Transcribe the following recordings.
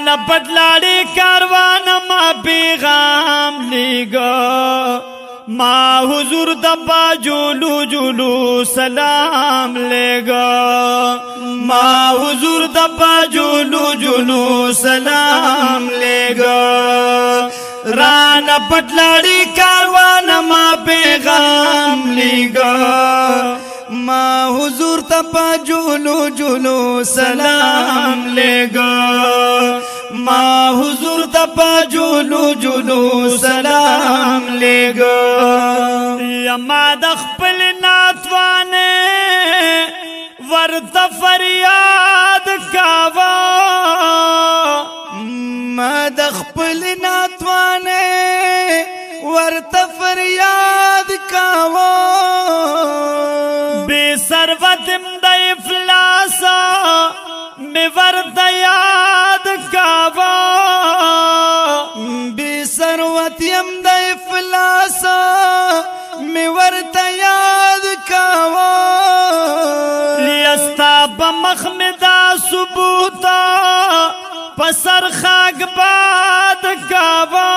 राना पटलाड़ी कारवान मा पैगाम लेगा माँ हुजूर दबा जुलू जुलू सलाम लेगा माँ हुजूर दबा जुलू जुलू सलाम लेगा राना पटलाड़ी कारवान मा पैगाम लेगा माँ हुजूर दबा जुलू जुलू सलाम लेगा माँ हुजूर दबा जुलू जुलू सलाम लेगा यमा दखपल नातवाने वर्त फरियाद कावा माँ दखपल नातवाने वर्त फरियाद कावा बेसरवतम दइफलासा में वर्त याद कावा बेसरवतम दइफलासा में वर्त याद कावा लियस्ता बमखमदा सुबूता पसर खाक बाद कावा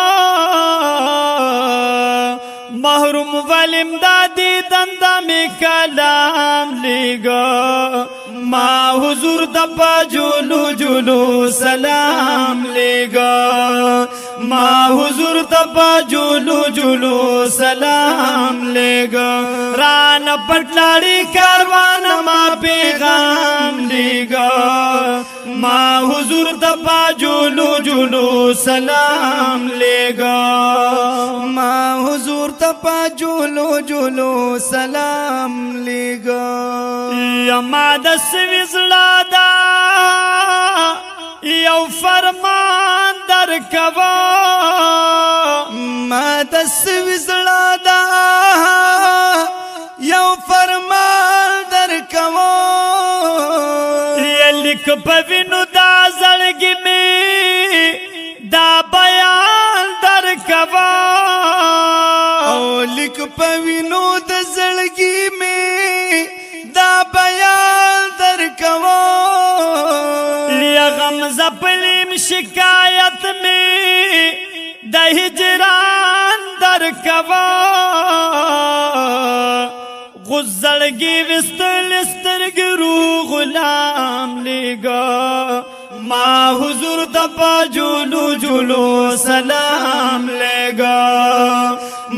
महरूम वालिम दादी दंदा में कलाम लेगा माँ हुजूर दबा जुलू जुलू सलाम लेगा माँ हुजूर दबा जुलू जुलू सलाम लेगा राना पटलाड़ी कारवान माँ पैगाम लेगा माँ हुजूर दबा जुलू जुलू सलाम लेगा माँ हुजूर दबा जुलू जुलू सलाम लेगा यमा दस विजलादा यौ फरमान दर कवा माँ दस विजलादा यौ फरमान दर कवा ये लिख पविनु दा जड़गी में दा बयान दर कवा लिख पविनु दा जड़गी में दा बयान दर कवा लिया गम जपलीम शिकायत में दा हिजरान दर कवा गुज़रगी विस्तर लिस्तर गिरू गुलाम लेगा माँ हुजूर दबा जुलू जुलू सलाम लेगा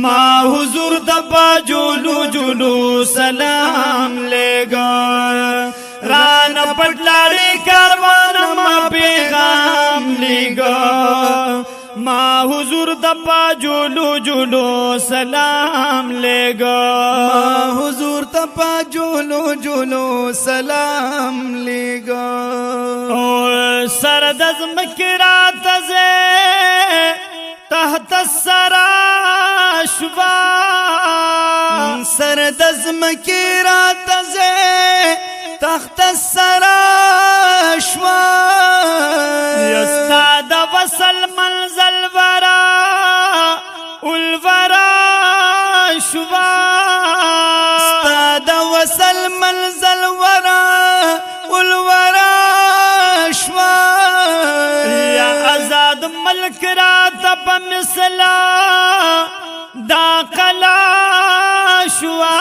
माँ हुजूर दबा जुलू जुलू सलाम लेगा राना पटलाड़ी कारवान माँ पैगाम लेगा माँ हुजूर दबा जुलू जुलू सलाम लेगा माँ हुजूर दबा जुलू जुलू सलाम लेगा और सरदज मकरात से तहत सराशवा सरदज मकरात से तहत सराशवा यस्ताद वसल मंजल वरा उलवरा शुवा यस्ताद वसल मंजल वरा उलवरा शुवा या आजाद मलक रात बमिसला दाखला शुवा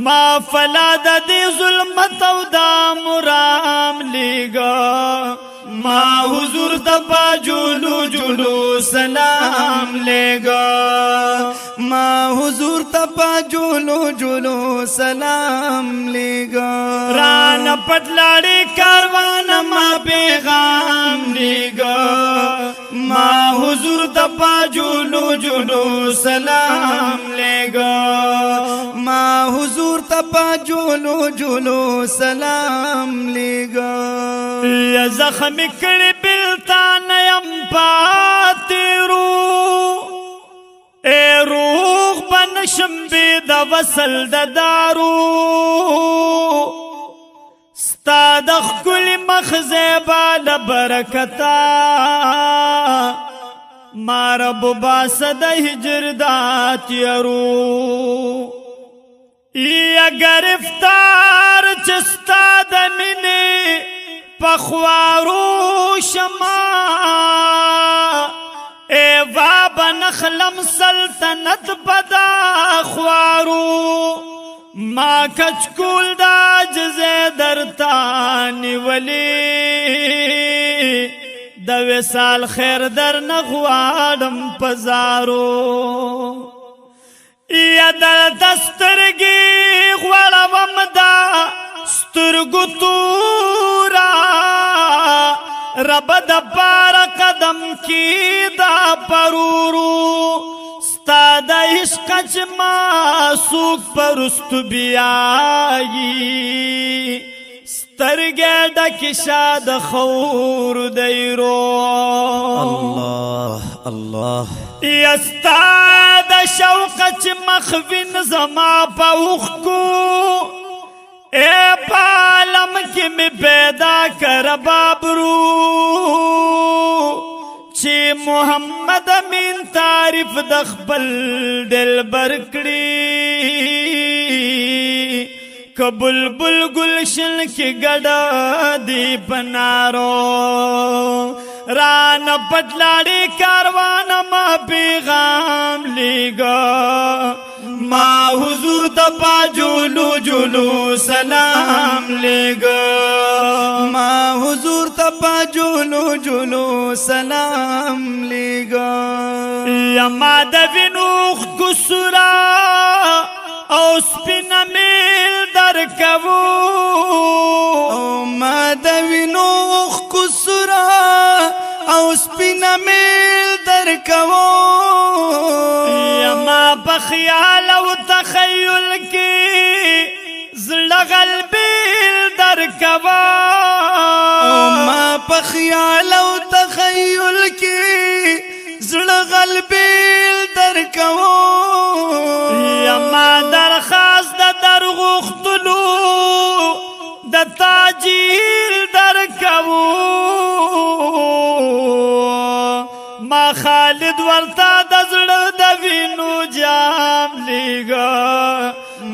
मा फलाद दी जुल्मत दा मुराम लेगा माँ हुजूर दबा जुलू जुलू सलाम लेगा माँ हुजूर दबा जुलू जुलू सलाम लेगा राना पटलाड़ी कारवान माँ पैगाम लेगा माँ हुजूर दबा जुलू जुलू सलाम लेगा माँ हुजूर दबा जुलू जुलू सलाम लेगा या जख्म कड़ी बिलता नयम पातिरू ए रूह बनशम बेद वसल दारू स्तादख कुल मखजे बाल बरकता मारब बासद हिजरदात यरू या गिरफ्तार चस्ता दमिने پخوارو شما ایوا بنخلم سلطنت بدا خوارو ما کچکول دا جزے درتانی ولی د وصال خیر در نغوادم پزارو یا دل دسترگی غوالوم دا سترگو تورا رب دا پار قدم کی دا پرورو ستا دا عشق چما سوک پرست بیایی سترگی دا کشا دا خور دیرو الله الله یستا دا شوق چ مخوین زما پاوخ کو اے پالم کی می پیدا کر بابرو چی محمد امین تعریف دخبل دل برکڑی کبلبل گلشن کی گڑا دی پنارو ران پٹلاڑی کاروان ما پیغام لیگا ما حضور تپا جولو جولو سلام لیگا ما حضور تپا جولو جولو سلام لیگا یما دوینوخ گسرا او سپینا میل در کبو او ما دوینوخ گسرا او سپینا میل در کبو یما بخیال او تخیل کی زلغل بیل در کبو او ما بخیال او تخیل کی زلغل بیل در کبو یما درخواست در غختلو د تاجیل در کبو ما خالد ورتا دزړه د وینو جام لیگا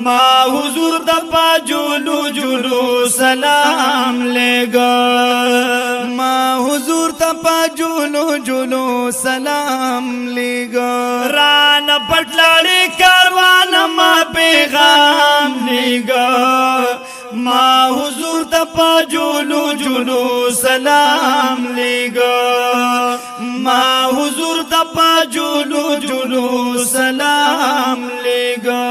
ما حضور د پاجولو جولو سلام لیگا ما حضور تپا جولو جولو سلام لیگا ران پٹلاڑی کاروان ما پیغام لیگا ما حضور تپا جولو جولو سلام لیگا ما حضور تپا جولو جولو سلام لیگا